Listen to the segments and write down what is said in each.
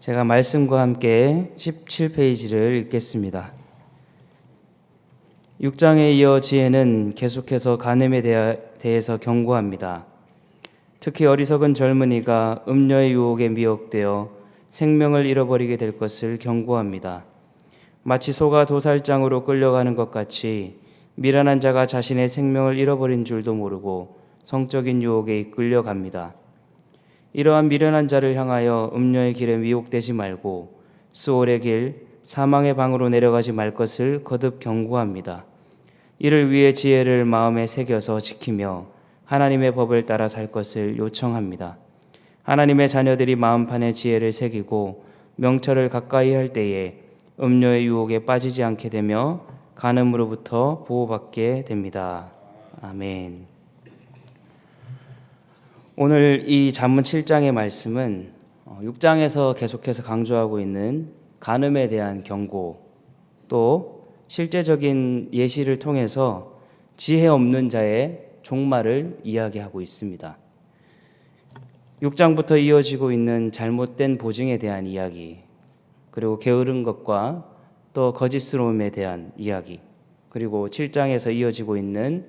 제가 말씀과 함께 17페이지를 읽겠습니다. 6장에 이어 지혜는 계속해서 간음에 대해서 경고합니다. 특히 어리석은 젊은이가 음녀의 유혹에 미혹되어 생명을 잃어버리게 될 것을 경고합니다. 마치 소가 도살장으로 끌려가는 것 같이 미련한 자가 자신의 생명을 잃어버린 줄도 모르고 성적인 유혹에 이끌려갑니다. 이러한 미련한 자를 향하여 음녀의 길에 미혹되지 말고 스올의 길, 사망의 방으로 내려가지 말 것을 거듭 경고합니다. 이를 위해 지혜를 마음에 새겨서 지키며 하나님의 법을 따라 살 것을 요청합니다. 하나님의 자녀들이 마음판에 지혜를 새기고 명철을 가까이 할 때에 음료의 유혹에 빠지지 않게 되며 간음으로부터 보호받게 됩니다. 아멘. 오늘 이 잠언 7장의 말씀은 6장에서 계속해서 강조하고 있는 간음에 대한 경고, 또 실제적인 예시를 통해서 지혜 없는 자의 종말을 이야기하고 있습니다. 6장부터 이어지고 있는 잘못된 보증에 대한 이야기, 그리고 게으른 것과 또 거짓스러움에 대한 이야기, 그리고 7장에서 이어지고 있는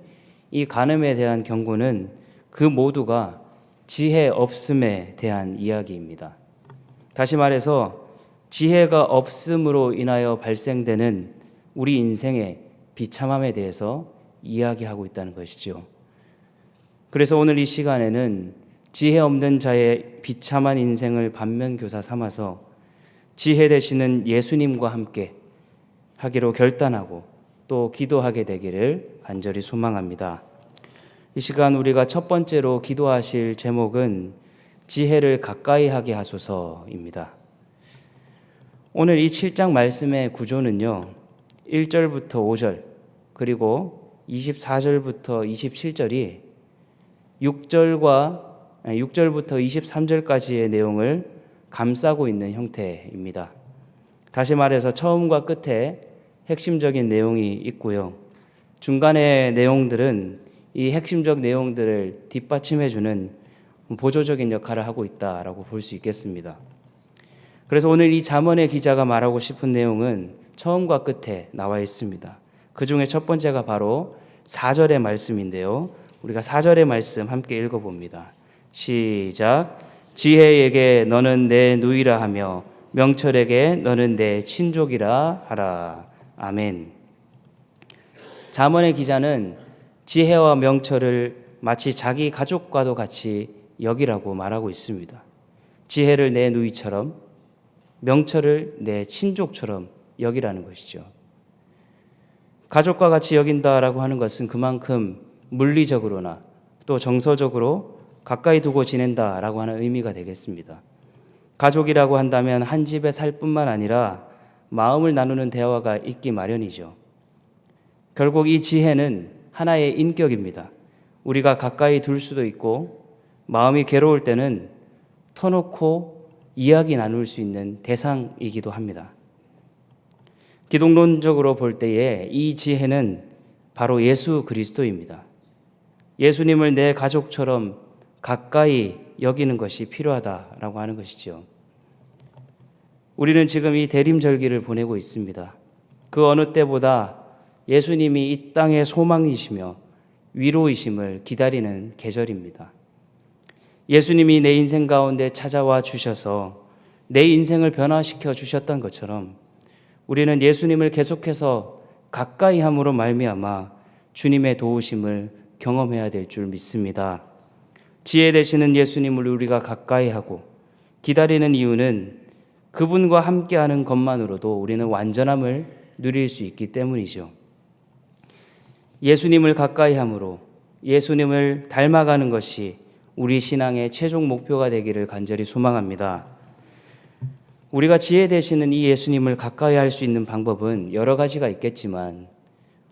이 간음에 대한 경고는 그 모두가 지혜 없음에 대한 이야기입니다. 다시 말해서 지혜가 없음으로 인하여 발생되는 우리 인생의 비참함에 대해서 이야기하고 있다는 것이죠. 그래서 오늘 이 시간에는 지혜 없는 자의 비참한 인생을 반면교사 삼아서 지혜 되시는 예수님과 함께 하기로 결단하고 또 기도하게 되기를 간절히 소망합니다. 이 시간 우리가 첫 번째로 기도하실 제목은 지혜를 가까이 하게 하소서입니다. 오늘 이 7장 말씀의 구조는요, 1절부터 5절 그리고 24절부터 27절이 6절부터 23절까지의 내용을 감싸고 있는 형태입니다. 다시 말해서 처음과 끝에 핵심적인 내용이 있고요. 중간의 내용들은 이 핵심적 내용들을 뒷받침해주는 보조적인 역할을 하고 있다라고 볼 수 있겠습니다. 그래서 오늘 이 잠언의 기자가 말하고 싶은 내용은 처음과 끝에 나와 있습니다. 그 중에 첫 번째가 바로 4절의 말씀인데요. 우리가 4절의 말씀 함께 읽어봅니다. 시작. 지혜에게 너는 내 누이라 하며 명철에게 너는 내 친족이라 하라. 아멘. 잠언의 기자는 지혜와 명철을 마치 자기 가족과도 같이 여기라고 말하고 있습니다. 지혜를 내 누이처럼, 명철을 내 친족처럼 여기라는 것이죠. 가족과 같이 여긴다라고 하는 것은 그만큼 물리적으로나 또 정서적으로 가까이 두고 지낸다라고 하는 의미가 되겠습니다. 가족이라고 한다면 한 집에 살 뿐만 아니라 마음을 나누는 대화가 있기 마련이죠. 결국 이 지혜는 하나의 인격입니다. 우리가 가까이 둘 수도 있고 마음이 괴로울 때는 터놓고 이야기 나눌 수 있는 대상이기도 합니다. 기독론적으로 볼 때에 이 지혜는 바로 예수 그리스도입니다. 예수님을 내 가족처럼 가까이 여기는 것이 필요하다라고 하는 것이죠. 우리는 지금 이 대림절기를 보내고 있습니다. 그 어느 때보다 예수님이 이 땅의 소망이시며 위로이심을 기다리는 계절입니다. 예수님이 내 인생 가운데 찾아와 주셔서 내 인생을 변화시켜 주셨던 것처럼 우리는 예수님을 계속해서 가까이 함으로 말미암아 주님의 도우심을 경험해야 될 줄 믿습니다. 지혜 되시는 예수님을 우리가 가까이 하고 기다리는 이유는 그분과 함께하는 것만으로도 우리는 완전함을 누릴 수 있기 때문이죠. 예수님을 가까이 함으로 예수님을 닮아가는 것이 우리 신앙의 최종 목표가 되기를 간절히 소망합니다. 우리가 지혜 되시는 이 예수님을 가까이 할 수 있는 방법은 여러 가지가 있겠지만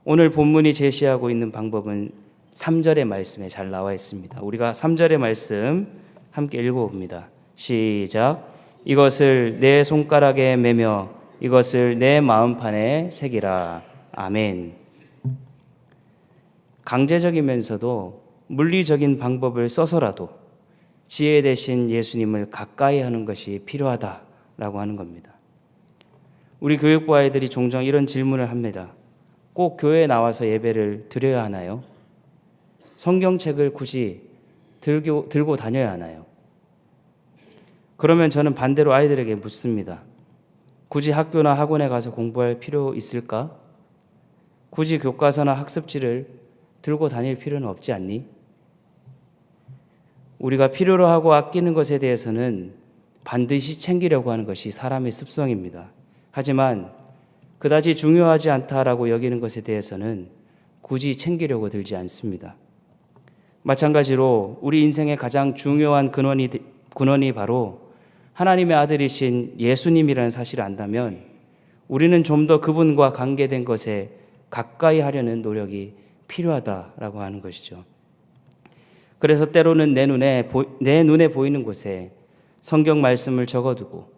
오늘 본문이 제시하고 있는 방법은 3절의 말씀에 잘 나와 있습니다. 우리가 3절의 말씀 함께 읽어봅니다. 시작. 이것을 내 손가락에 매며 이것을 내 마음판에 새기라. 아멘. 강제적이면서도 물리적인 방법을 써서라도 지혜 되신 예수님을 가까이 하는 것이 필요하다. 라고 하는 겁니다. 우리 교육부 아이들이 종종 이런 질문을 합니다. 꼭 교회에 나와서 예배를 드려야 하나요? 성경책을 굳이 들고 다녀야 하나요? 그러면 저는 반대로 아이들에게 묻습니다. 굳이 학교나 학원에 가서 공부할 필요 있을까? 굳이 교과서나 학습지를 들고 다닐 필요는 없지 않니? 우리가 필요로 하고 아끼는 것에 대해서는 반드시 챙기려고 하는 것이 사람의 습성입니다. 하지만 그다지 중요하지 않다라고 여기는 것에 대해서는 굳이 챙기려고 들지 않습니다. 마찬가지로 우리 인생의 가장 중요한 근원이 바로 하나님의 아들이신 예수님이라는 사실을 안다면 우리는 좀 더 그분과 관계된 것에 가까이 하려는 노력이 필요하다라고 하는 것이죠. 그래서 때로는 내 눈에 보이는 곳에 성경 말씀을 적어두고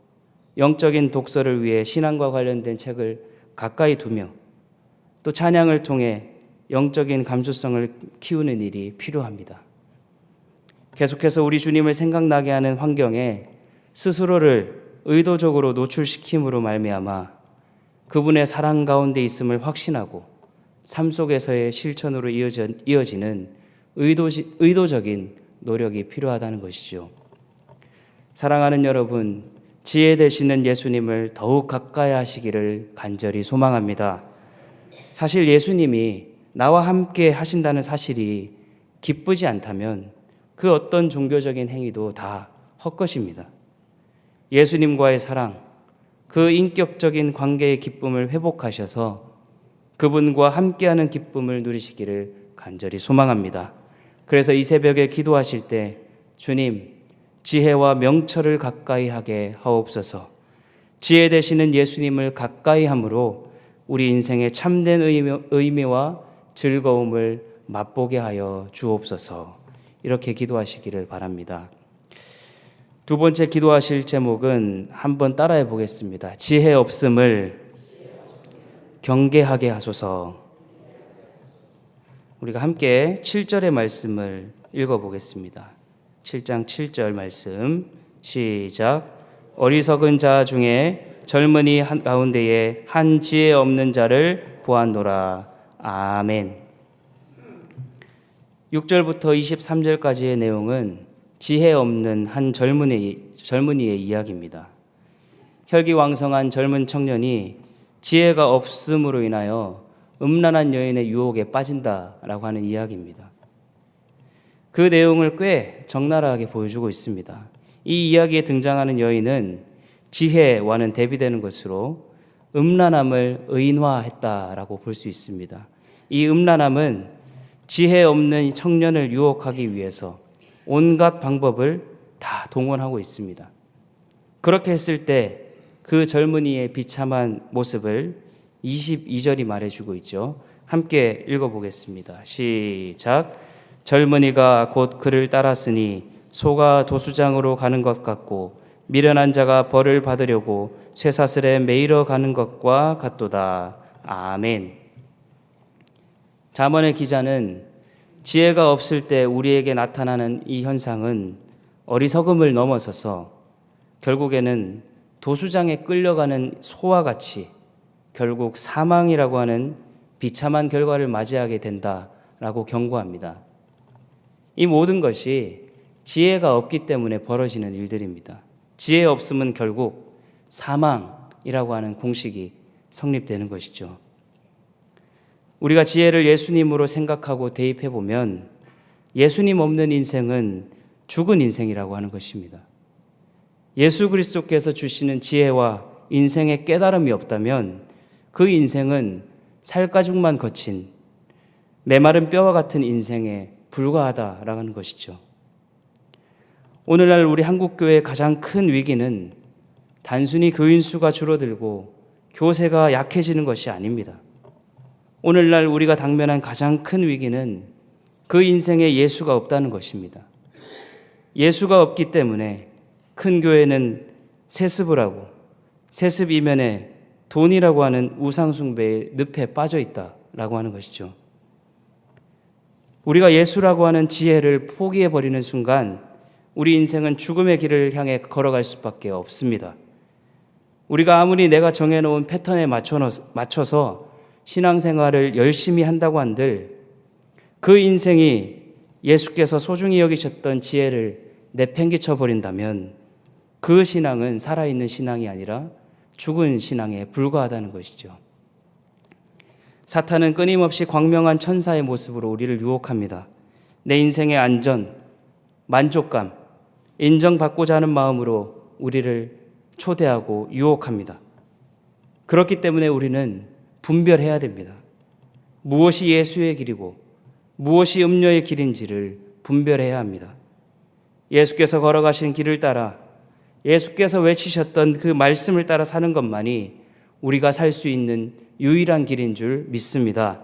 영적인 독서를 위해 신앙과 관련된 책을 가까이 두며 또 찬양을 통해 영적인 감수성을 키우는 일이 필요합니다. 계속해서 우리 주님을 생각나게 하는 환경에 스스로를 의도적으로 노출시킴으로 말미암아 그분의 사랑 가운데 있음을 확신하고 삶 속에서의 실천으로 이어지는 의도적인 노력이 필요하다는 것이죠. 사랑하는 여러분, 지혜 되시는 예수님을 더욱 가까이 하시기를 간절히 소망합니다. 사실 예수님이 나와 함께 하신다는 사실이 기쁘지 않다면 그 어떤 종교적인 행위도 다 헛것입니다. 예수님과의 사랑, 그 인격적인 관계의 기쁨을 회복하셔서 그분과 함께하는 기쁨을 누리시기를 간절히 소망합니다. 그래서 이 새벽에 기도하실 때 주님, 지혜와 명철을 가까이 하게 하옵소서. 지혜 되시는 예수님을 가까이 함으로 우리 인생의 참된 의미와 즐거움을 맛보게 하여 주옵소서. 이렇게 기도하시기를 바랍니다. 두 번째 기도하실 제목은 한번 따라해 보겠습니다. 지혜 없음을 경계하게 하소서. 우리가 함께 7절의 말씀을 읽어보겠습니다. 7장 7절 말씀 시작. 어리석은 자 중에 젊은이 가운데에 한 지혜 없는 자를 보았노라. 아멘. 6절부터 23절까지의 내용은 지혜 없는 한 젊은이의 이야기입니다. 혈기왕성한 젊은 청년이 지혜가 없음으로 인하여 음란한 여인의 유혹에 빠진다라고 하는 이야기입니다. 그 내용을 꽤 적나라하게 보여주고 있습니다. 이 이야기에 등장하는 여인은 지혜와는 대비되는 것으로 음란함을 의인화했다라고 볼 수 있습니다. 이 음란함은 지혜 없는 청년을 유혹하기 위해서 온갖 방법을 다 동원하고 있습니다. 그렇게 했을 때 그 젊은이의 비참한 모습을 22절이 말해주고 있죠. 함께 읽어보겠습니다. 시작. 젊은이가 곧 그를 따랐으니 소가 도수장으로 가는 것 같고 미련한 자가 벌을 받으려고 쇠사슬에 매이러 가는 것과 같도다. 아멘. 잠언의 기자는 지혜가 없을 때 우리에게 나타나는 이 현상은 어리석음을 넘어서서 결국에는 도수장에 끌려가는 소와 같이 결국 사망이라고 하는 비참한 결과를 맞이하게 된다라고 경고합니다. 이 모든 것이 지혜가 없기 때문에 벌어지는 일들입니다. 지혜 없음은 결국 사망이라고 하는 공식이 성립되는 것이죠. 우리가 지혜를 예수님으로 생각하고 대입해 보면 예수님 없는 인생은 죽은 인생이라고 하는 것입니다. 예수 그리스도께서 주시는 지혜와 인생의 깨달음이 없다면 그 인생은 살가죽만 거친 메마른 뼈와 같은 인생에 불과하다라는 것이죠. 오늘날 우리 한국교회의 가장 큰 위기는 단순히 교인 수가 줄어들고 교세가 약해지는 것이 아닙니다. 오늘날 우리가 당면한 가장 큰 위기는 그 인생에 예수가 없다는 것입니다. 예수가 없기 때문에 큰 교회는 세습을 하고 세습 이면에 돈이라고 하는 우상숭배의 늪에 빠져 있다라고 하는 것이죠. 우리가 예수라고 하는 지혜를 포기해버리는 순간 우리 인생은 죽음의 길을 향해 걸어갈 수밖에 없습니다. 우리가 아무리 내가 정해놓은 패턴에 맞춰서 신앙생활을 열심히 한다고 한들 그 인생이 예수께서 소중히 여기셨던 지혜를 내팽개쳐 버린다면 그 신앙은 살아있는 신앙이 아니라 죽은 신앙에 불과하다는 것이죠. 사탄은 끊임없이 광명한 천사의 모습으로 우리를 유혹합니다. 내 인생의 안전, 만족감, 인정받고자 하는 마음으로 우리를 초대하고 유혹합니다. 그렇기 때문에 우리는 분별해야 됩니다. 무엇이 예수의 길이고 무엇이 음료의 길인지를 분별해야 합니다. 예수께서 걸어가신 길을 따라 예수께서 외치셨던 그 말씀을 따라 사는 것만이 우리가 살 수 있는 유일한 길인 줄 믿습니다.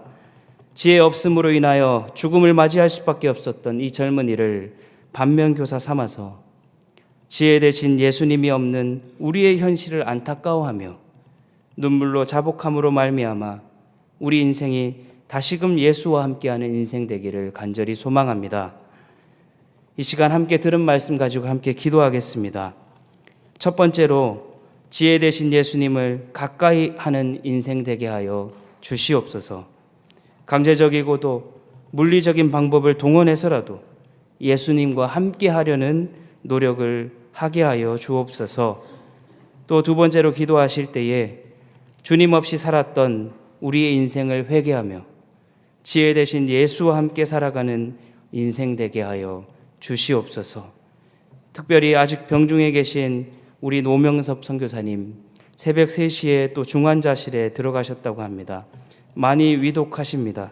지혜 없음으로 인하여 죽음을 맞이할 수밖에 없었던 이 젊은이를 반면교사 삼아서 지혜 대신 예수님이 없는 우리의 현실을 안타까워하며 눈물로 자복함으로 말미암아 우리 인생이 다시금 예수와 함께하는 인생 되기를 간절히 소망합니다. 이 시간 함께 들은 말씀 가지고 함께 기도하겠습니다. 첫 번째로 지혜 대신 예수님을 가까이 하는 인생 되게 하여 주시옵소서. 강제적이고도 물리적인 방법을 동원해서라도 예수님과 함께 하려는 노력을 하게 하여 주옵소서. 또 두 번째로 기도하실 때에 주님 없이 살았던 우리의 인생을 회개하며 지혜 대신 예수와 함께 살아가는 인생 되게 하여 주시옵소서. 특별히 아직 병중에 계신 우리 노명섭 선교사님, 새벽 3시에 또 중환자실에 들어가셨다고 합니다. 많이 위독하십니다.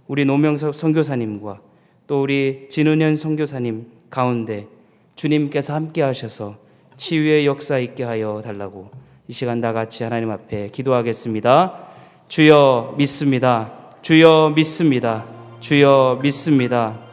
우리 노명섭 선교사님과 또 우리 진은현 선교사님 가운데 주님께서 함께 하셔서 치유의 역사 있게 하여 달라고 이 시간 다 같이 하나님 앞에 기도하겠습니다. 주여 믿습니다. 주여 믿습니다. 주여 믿습니다.